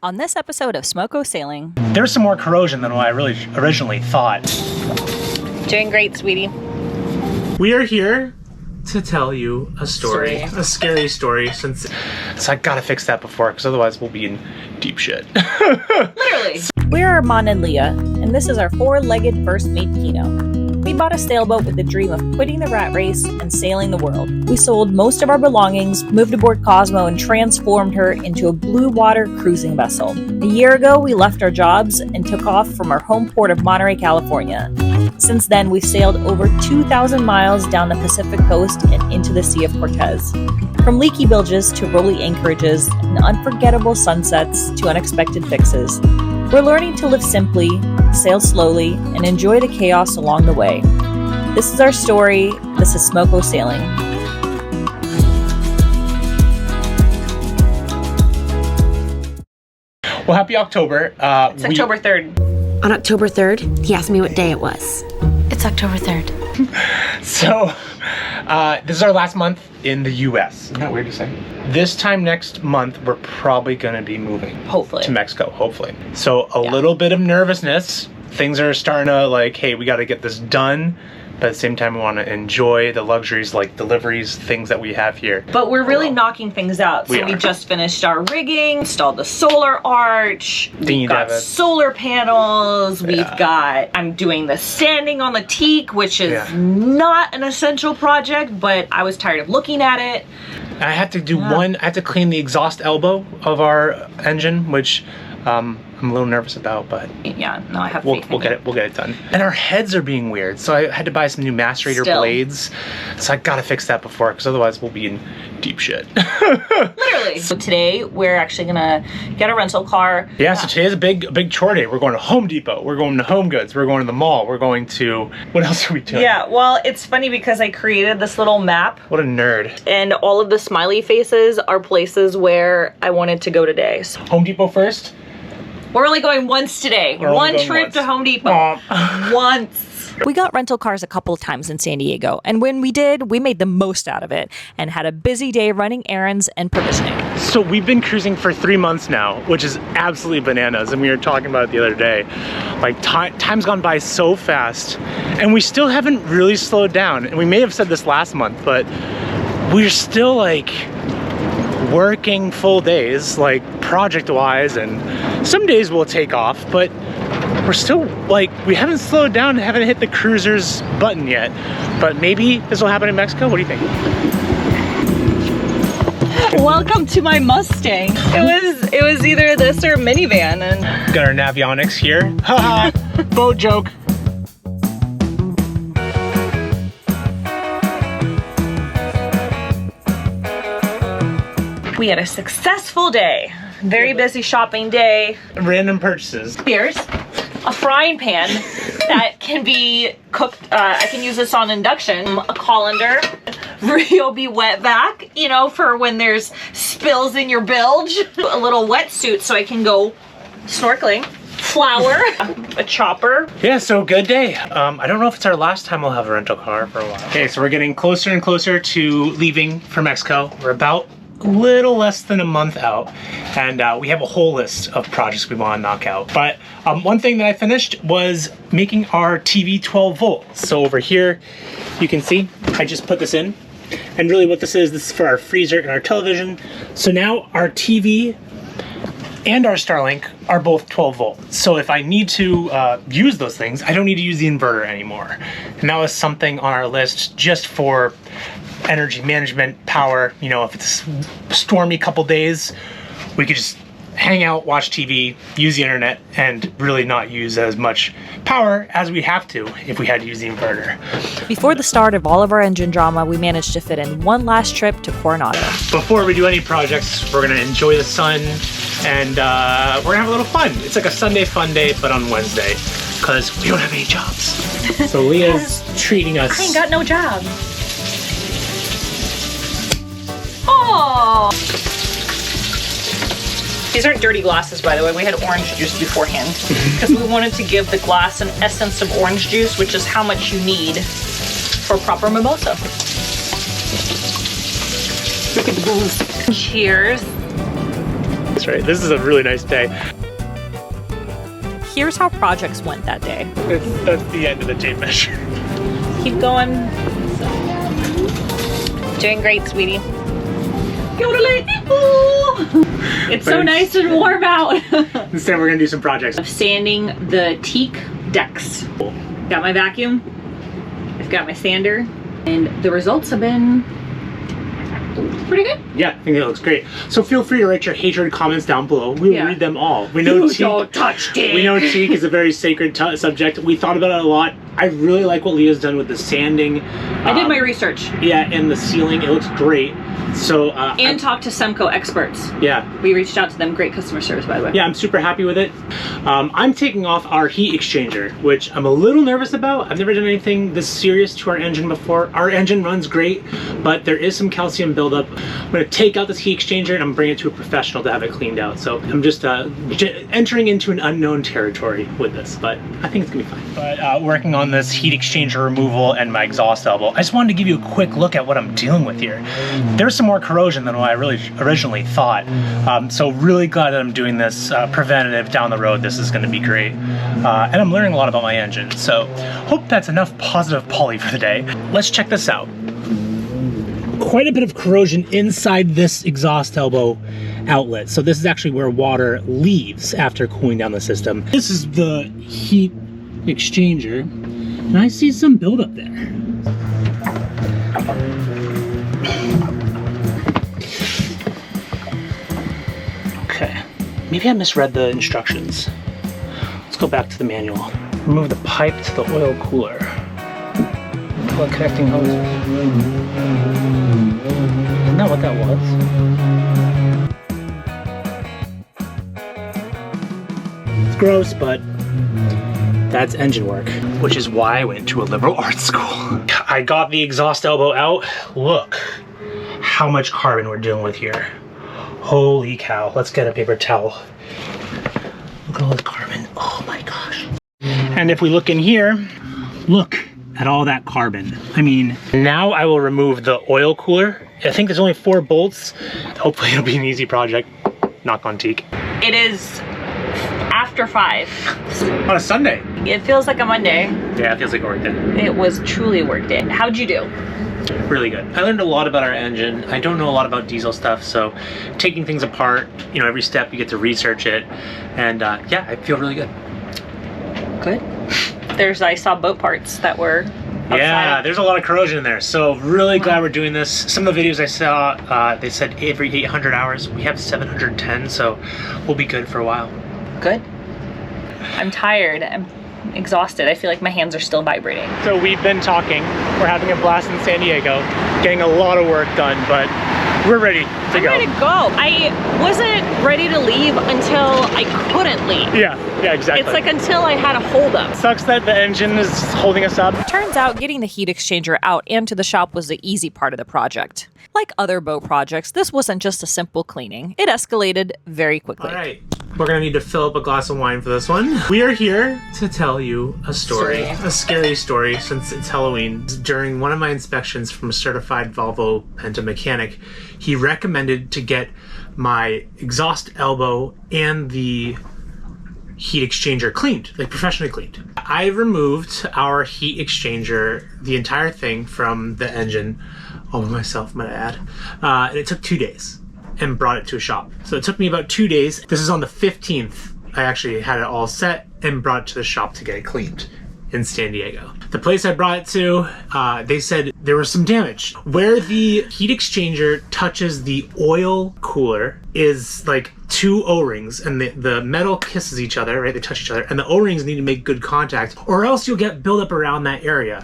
On this episode of Smoko Sailing, there's some more corrosion than what I really originally thought. Doing great, sweetie. We are here to tell you a story. A scary story. So I gotta fix that before, because otherwise we'll be in deep shit. Literally. We're Armand and Leah, and this is our four-legged first mate Kino. We bought a sailboat with the dream of quitting the rat race and sailing the world. We sold most of our belongings, moved aboard Cosmo, and transformed her into a blue water cruising vessel. A year ago, we left our jobs and took off from our home port of Monterey, California. Since then, we've sailed over 2,000 miles down the Pacific coast and into the Sea of Cortez. From leaky bilges to rolly anchorages and unforgettable sunsets to unexpected fixes. We're learning to live simply, sail slowly, and enjoy the chaos along the way. This is our story. This is Smoko Sailing. Well, happy October. It's October 3rd. On October 3rd, he asked me what day it was. It's October 3rd. So, this is our last month in the U.S. Isn't that weird to say? This time next month, we're probably going to be moving. Hopefully. To Mexico, hopefully. So, a little bit of nervousness. Things are starting to like, hey, we got to get this done. But at the same time, we want to enjoy the luxuries like deliveries, things that we have here. But we're really knocking things out. So we just finished our rigging, installed the solar arch, we've got solar panels, we've got, I'm doing the sanding on the teak, which is not an essential project, but I was tired of looking at it. I have to do I have to clean the exhaust elbow of our engine, which I'm a little nervous about, but yeah, no, I have we'll get it done. And our heads are being weird, so I had to buy some new macerator blades. So I gotta fix that before, because otherwise we'll be in deep shit. Literally. So today we're actually gonna get a rental car. Yeah, so today's a big chore day. We're going to Home Depot, we're going to Home Goods, we're going to the mall, we're going to, what else are we doing? Yeah, well, it's funny because I created this little map. What a nerd. And all of the smiley faces are places where I wanted to go today. So Home Depot first? We're only going once today. One trip to Home Depot. Once. We got rental cars a couple of times in San Diego, and when we did, we made the most out of it and had a busy day running errands and provisioning. So we've been cruising for 3 months now, which is absolutely bananas, and we were talking about it the other day. Like, time's gone by so fast, and we still haven't really slowed down. And we may have said this last month, but we're still like working full days, like project-wise, and some days we'll take off, but we're still like, we haven't slowed down and haven't hit the cruisers button yet. But maybe this will happen in Mexico. What do you think? Welcome to my Mustang. It was either this or minivan, and got our Navionics here. Haha, boat joke. we had a successful day. Very busy shopping day. Random purchases. Here's a frying pan that can be cooked. I can use this on induction. A colander, Ryobi wet vac, you know, for when there's spills in your bilge. A little wetsuit so I can go snorkeling. Flour, a chopper. Yeah, so good day. I don't know if it's our last time we'll have a rental car for a while. Okay, so we're getting closer and closer to leaving for Mexico. We're about a little less than a month out, and we have a whole list of projects we want to knock out. But one thing that I finished was making our TV 12 volts. So over here, you can see, I just put this in. And really what this is for our freezer and our television. So now our TV and our Starlink are both 12 volts. So if I need to use those things, I don't need to use the inverter anymore. And that was something on our list just for energy management, power. You know, if it's a stormy couple days, we could just hang out, watch TV, use the internet, and really not use as much power as we have to if we had to use the inverter. Before the start of all of our engine drama, we managed to fit in one last trip to Coronado. Before we do any projects, we're gonna enjoy the sun, and we're gonna have a little fun. It's like a Sunday fun day, but on Wednesday, because we don't have any jobs. So Leah's treating us. I ain't got no job. Oh! These aren't dirty glasses, by the way. We had orange juice beforehand because we wanted to give the glass an essence of orange juice, which is how much you need for proper mimosa. Look at the booze. Cheers. nice, right? This is a really nice day. Here's how projects went that day. That's the end of the tape measure. Keep going. Doing great, sweetie. It's so nice and warm out. Instead, we're gonna do some projects. I'm sanding the teak decks. Got my vacuum. I've got my sander, and the results have been pretty good. Yeah, I think it looks great. So feel free to write your hatred comments down below. We will read them all. We know don't touch teak. We know teak is a very sacred subject. We thought about it a lot. I really like what Leah's done with the sanding. I did my research. Yeah, and the sealing. It looks great. So and talked to Semco experts. Yeah. We reached out to them. Great customer service, by the way. Yeah, I'm super happy with it. I'm taking off our heat exchanger, which I'm a little nervous about. I've never done anything this serious to our engine before. Our engine runs great, but there is some calcium buildup. I'm going to take out this heat exchanger and I'm bringing it to a professional to have it cleaned out. So I'm just entering into an unknown territory with this, but I think it's going to be fine. But working on this heat exchanger removal and my exhaust elbow, I just wanted to give you a quick look at what I'm dealing with here. There's some more corrosion than what I really originally thought. So really glad that I'm doing this preventative down the road. This is going to be great. And I'm learning a lot about my engine. So hope that's enough positive poly for the day. Let's check this out. Quite a bit of corrosion inside this exhaust elbow outlet. So this is actually where water leaves after cooling down the system. This is the heat exchanger, and I see some buildup there. Okay, maybe I misread the instructions. Let's go back to the manual. Remove the pipe to the oil cooler. Plug connecting hose. Isn't that what that was? It's gross, but that's engine work, which is why I went to a liberal arts school. I got the exhaust elbow out. Look how much carbon we're dealing with here. Holy cow. Let's get a paper towel. Look at all the carbon. Oh my gosh. And if we look in here, look at all that carbon. I mean, now I will remove the oil cooler. I think there's only 4 bolts. Hopefully it'll be an easy project. Knock on teak. It is after 5. On a Sunday. It feels like a Monday. Yeah, it feels like a work day. It was truly a work day. How'd you do? Really good. I learned a lot about our engine. I don't know a lot about diesel stuff, so taking things apart, you know, every step you get to research it, and yeah, I feel really good. Good. I saw boat parts that were outside. Yeah, there's a lot of corrosion in there, so really glad we're doing this. Some of the videos I saw, they said every 800 hours. We have 710, so we'll be good for a while. Good. I'm tired. I'm exhausted. I feel like my hands are still vibrating. So we've been talking. We're having a blast in San Diego, getting a lot of work done, but we're ready to go. I'm ready to go. I wasn't ready to leave until I couldn't leave. Yeah, exactly. It's like until I had a holdup. Sucks that the engine is holding us up. Turns out getting the heat exchanger out and to the shop was the easy part of the project. Like other boat projects, this wasn't just a simple cleaning. It escalated very quickly. All right, we're gonna need to fill up a glass of wine for this one. We are here to tell you a story. A scary story since it's Halloween. During one of my inspections from a certified Volvo Penta mechanic, he recommended to get my exhaust elbow and the heat exchanger cleaned, like professionally cleaned. I removed our heat exchanger, the entire thing from the engine, all by myself, might I add. And it took 2 days and brought it to a shop. So it took me about 2 days. This is on the 15th. I actually had it all set and brought it to the shop to get it cleaned in San Diego. The place I brought it to, they said there was some damage. Where the heat exchanger touches the oil cooler is like 2 O-rings, and the metal kisses each other, right? They touch each other, and the O-rings need to make good contact, or else you'll get buildup around that area,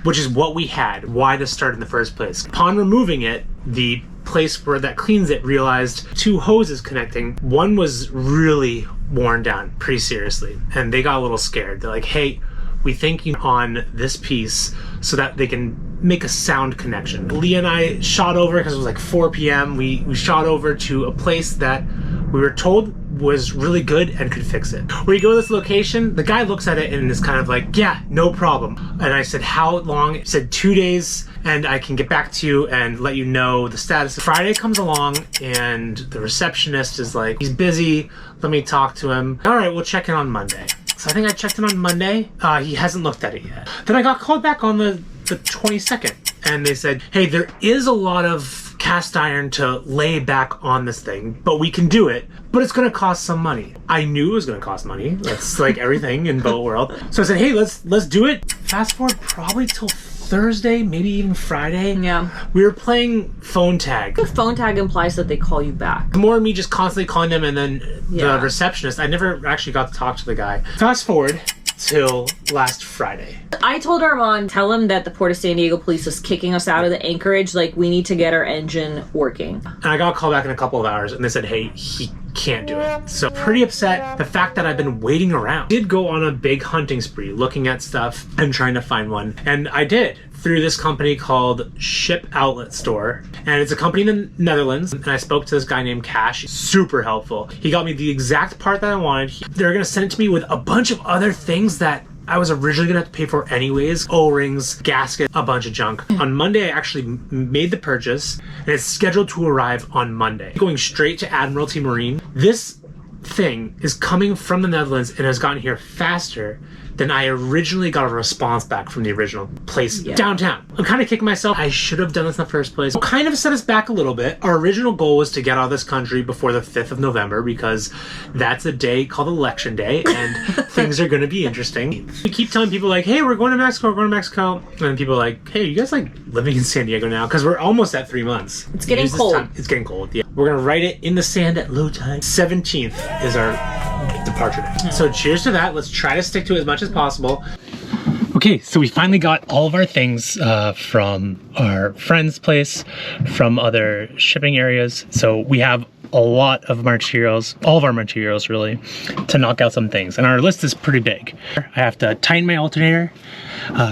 which is what we had. Why to start in the first place? Upon removing it, the place where that cleans it realized 2 hoses connecting. One was really worn down pretty seriously, and they got a little scared. They're like, hey, we think you on this piece so that they can make a sound connection. Leah and I shot over, because it was like 4 p.m. We shot over to a place that we were told was really good and could fix it. We go to this location, the guy looks at it and is kind of like, yeah, no problem. And I said, how long? He said 2 days, and I can get back to you and let you know the status. Friday comes along and the receptionist is like, he's busy, let me talk to him. All right, we'll check in on Monday. So I think I checked in on Monday. He hasn't looked at it yet. Then I got called back on the 22nd, and they said, hey, there is a lot of cast iron to lay back on this thing, but we can do it, but it's going to cost some money. I knew it was going to cost money. That's like everything in boat world. So I said, hey, let's do it. Fast forward probably till Thursday, maybe even Friday. Yeah. We were playing phone tag. Phone tag implies that they call you back. More me just constantly calling them, and then the receptionist. I never actually got to talk to the guy. Fast forward till last Friday. I told Armand, tell him that the Port of San Diego police is kicking us out of the anchorage. Like, we need to get our engine working. And I got a call back in a couple of hours, and they said, hey, he can't do it. So pretty upset. The fact that I've been waiting around. I did go on a big hunting spree, looking at stuff and trying to find one. And I did, through this company called Ship Outlet Store. And it's a company in the Netherlands. And I spoke to this guy named Cash. Super helpful. He got me the exact part that I wanted. They're going to send it to me with a bunch of other things that I was originally gonna have to pay for anyways. O-rings, gasket, a bunch of junk. On Monday, I actually made the purchase, and it's scheduled to arrive on Monday. Going straight to Admiralty Marine. This thing is coming from the Netherlands and has gotten here faster than I originally got a response back from the original place downtown. I'm kind of kicking myself. I should have done this in the first place. Kind of set us back a little bit. Our original goal was to get out of this country before the 5th of November because that's a day called Election Day and things are going to be interesting. We keep telling people like, hey, we're going to Mexico, we're going to Mexico. And then people are like, hey, you guys like living in San Diego now? Because we're almost at 3 months. It's getting cold. It's getting cold, yeah. We're going to write it in the sand at low tide. 17th is our departure day. So cheers to that. Let's try to stick to it as much as possible. Okay, so we finally got all of our things from our friend's place, from other shipping areas. So we have a lot of materials, all of our materials really, to knock out some things. And our list is pretty big. I have to tighten my alternator,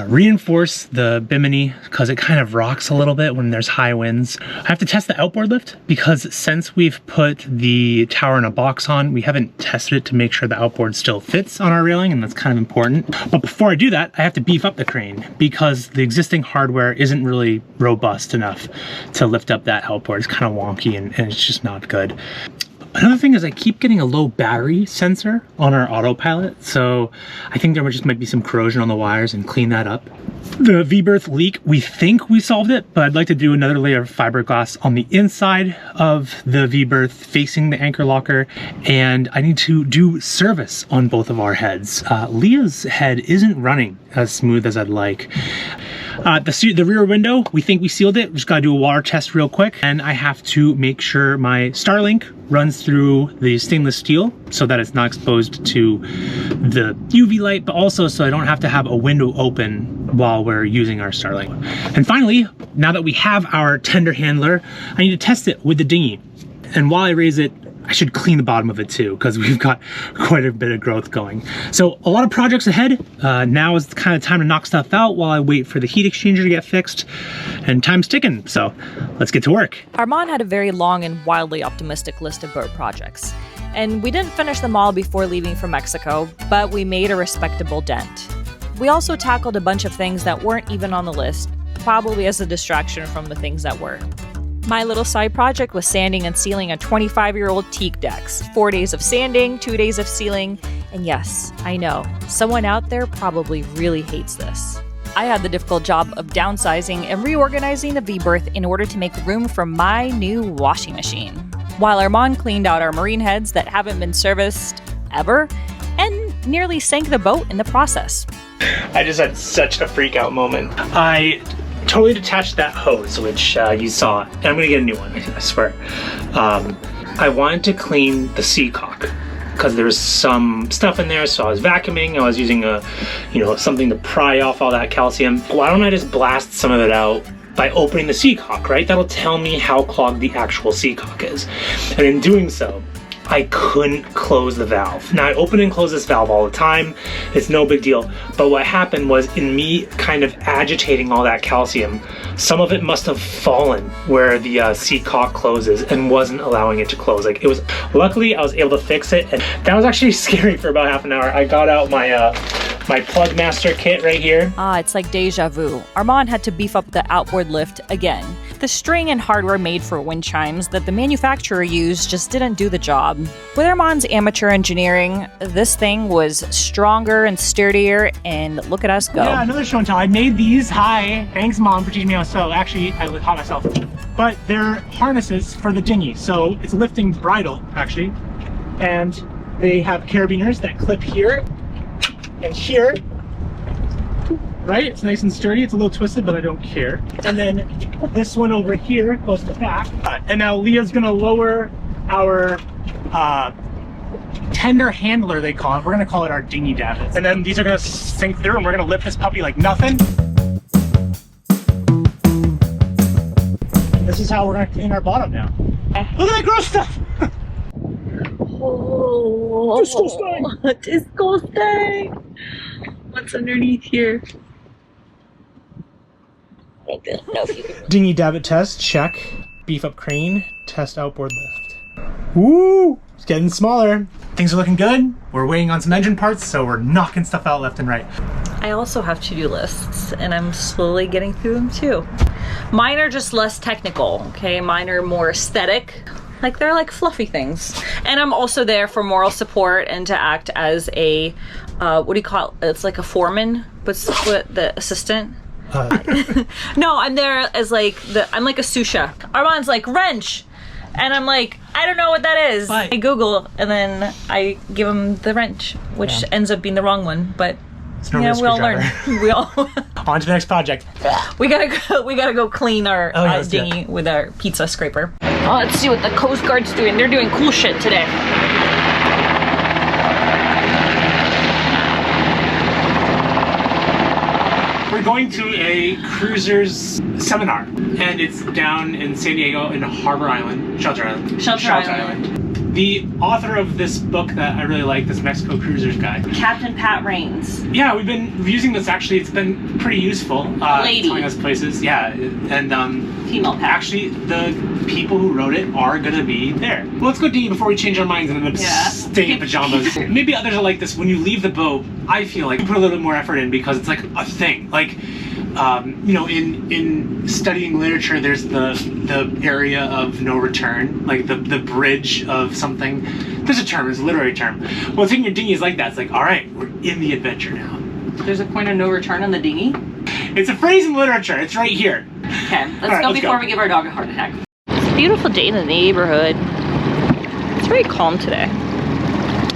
reinforce the bimini because it kind of rocks a little bit when there's high winds. I have to test the outboard lift because since we've put the tower in a box on, we haven't tested it to make sure the outboard still fits on our railing, and that's kind of important. But before I do that, I have to beef up the crane because the existing hardware isn't really robust enough to lift up that outboard. It's kind of wonky and it's just not good. Another thing is I keep getting a low battery sensor on our autopilot, so I think there just might be some corrosion on the wires and clean that up. The V-berth leak, we think we solved it, but I'd like to do another layer of fiberglass on the inside of the V-berth facing the anchor locker, and I need to do service on both of our heads. Leah's head isn't running as smooth as I'd like. The rear window, we think we sealed it. We just gotta do a water test real quick. And I have to make sure my Starlink runs through the stainless steel so that it's not exposed to the UV light, but also so I don't have to have a window open while we're using our Starlink. And finally, now that we have our tender handler, I need to test it with the dinghy. And while I raise it, I should clean the bottom of it too, because we've got quite a bit of growth going. So a lot of projects ahead. Now is the kind of time to knock stuff out while I wait for the heat exchanger to get fixed, and time's ticking, so let's get to work. Armand had a very long and wildly optimistic list of boat projects, and we didn't finish them all before leaving for Mexico, but we made a respectable dent. We also tackled a bunch of things that weren't even on the list, probably as a distraction from the things that were. My little side project was sanding and sealing a 25-year-old teak decks. 4 days of sanding, 2 days of sealing, and yes, I know, someone out there probably really hates this. I had the difficult job of downsizing and reorganizing the V-berth in order to make room for my new washing machine, while Armand cleaned out our marine heads that haven't been serviced ever, and nearly sank the boat in the process. I just had such a freak out moment. I totally detached that hose, which you saw, and I'm gonna get a new one, I swear. I wanted to clean the seacock because there was some stuff in there, so I was vacuuming. I was using something to pry off all that calcium. Why don't I just blast some of it out by opening the seacock, right? That'll tell me how clogged the actual seacock is. And in doing so, I couldn't close the valve. Now I open and close this valve all the time. It's no big deal. But what happened was, in me kind of agitating all that calcium, some of it must have fallen where the seat cock closes and wasn't allowing it to close. Like, it was, luckily I was able to fix it, and that was actually scary for about half an hour. I got out my my plug master kit right here. It's like deja vu. Armand had to beef up the outboard lift again. The string and hardware made for wind chimes that the manufacturer used just didn't do the job. With Armand's amateur engineering, this thing was stronger and sturdier, and look at us go. Yeah, another show and tell. I made these. Hi, thanks Mom for teaching me how to sew. Actually, I taught myself. But they're harnesses for the dinghy, so it's a lifting bridle, actually. And they have carabiners that clip here and here. Right? It's nice and sturdy. It's a little twisted, but I don't care. And then this one over here goes to the back. And now Leah's gonna lower our tender handler, they call it. We're gonna call it our dinghy davits. And then these are gonna sink through, and we're gonna lift this puppy like nothing. This is how we're gonna clean our bottom now. Look at that gross stuff! Oh, disgusting! Disgusting! What's underneath here? I don't know if you can. Dinghy davit test, check. Beef up crane, test outboard lift. Woo! It's getting smaller. Things are looking good. We're waiting on some engine parts, so we're knocking stuff out left and right. I also have to-do lists, and I'm slowly getting through them too. Mine are just less technical, okay? Mine are more aesthetic. Like, they're like fluffy things. And I'm also there for moral support and to act as a, what do you call it? It's like a foreman, but split the assistant. No, I'm there as like, I'm like a sous chef. Armand's like, wrench. And I'm like, I don't know what that is. But I Google, and then I give him the wrench, which ends up being the wrong one, but yeah, we all learn. We all on to the next project. We gotta go clean our dinghy with our pizza scraper. Oh, let's see what the Coast Guard's doing. They're doing cool shit today. We're going to a cruisers seminar, and it's down in San Diego in Harbor Island, Shelter Island. Shelter Island. The author of this book that I really like, this Mexico Cruisers guy, Captain Pat Rains. Yeah, we've been using this. Actually, it's been pretty useful. Lady. Telling us places. Yeah, and female Pat. actually, the people who wrote it are gonna be there. Well, let's go dinghy before we change our minds and end up staying in pajamas. Maybe others are like this. When you leave the boat, I feel like you put a little bit more effort in because it's like a thing. Like, you know, in studying literature, there's the area of no return, like the bridge of something. There's a term, it's a literary term. Well, taking your dinghy is like that. It's like, all right, we're in the adventure now. There's a point of no return on the dinghy? It's a phrase in literature. It's right here. Okay, let's go we give our dog a heart attack. It's a beautiful day in the neighborhood. It's very calm today.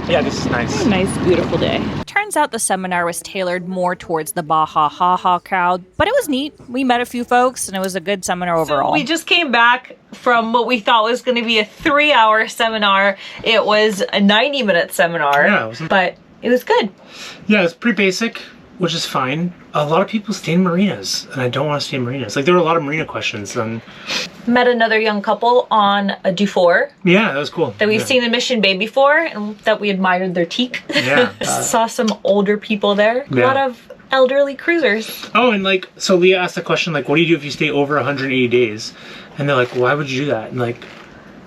Yeah, this is nice. A nice, beautiful day. Turns out the seminar was tailored more towards the Baja Ha crowd, but it was neat. We met a few folks, and it was a good seminar overall. So we just came back from what we thought was going to be a 3-hour seminar. It was a 90-minute seminar, but it was good. Yeah, it's pretty basic, which is fine. A lot of people stay in marinas, and I don't want to stay in marinas. Like, there were a lot of marina questions. And met another young couple on a Dufour. Yeah, that was cool. That we've seen in Mission Bay before, and that we admired their teak. Yeah. Saw some older people there. A lot of elderly cruisers. Oh, and like, so Leah asked the question, like, what do you do if you stay over 180 days? And they're like, why would you do that? And like,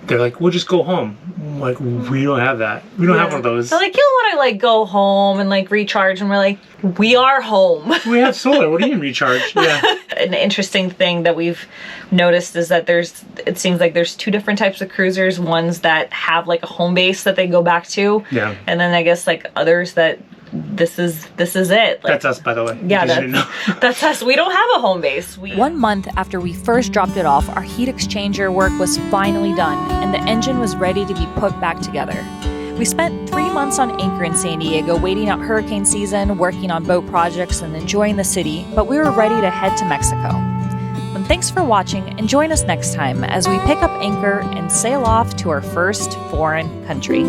they're like, we'll just go home. I'm like, we don't have that. We don't have one of those. They're like, you don't want to like go home and like recharge. And we're like, we are home. We have solar. What do you mean recharge? Yeah. An interesting thing that we've noticed is that it seems like there's two different types of cruisers. Ones that have like a home base that they go back to. Yeah. And then I guess like others that this is it. Like, that's us, by the way. Yeah, that's us. We don't have a home base. 1 month after we first dropped it off, our heat exchanger work was finally done, and the engine was ready to be put back together. We spent 3 months on anchor in San Diego, waiting out hurricane season, working on boat projects, and enjoying the city, but we were ready to head to Mexico. And thanks for watching, and join us next time as we pick up anchor and sail off to our first foreign country.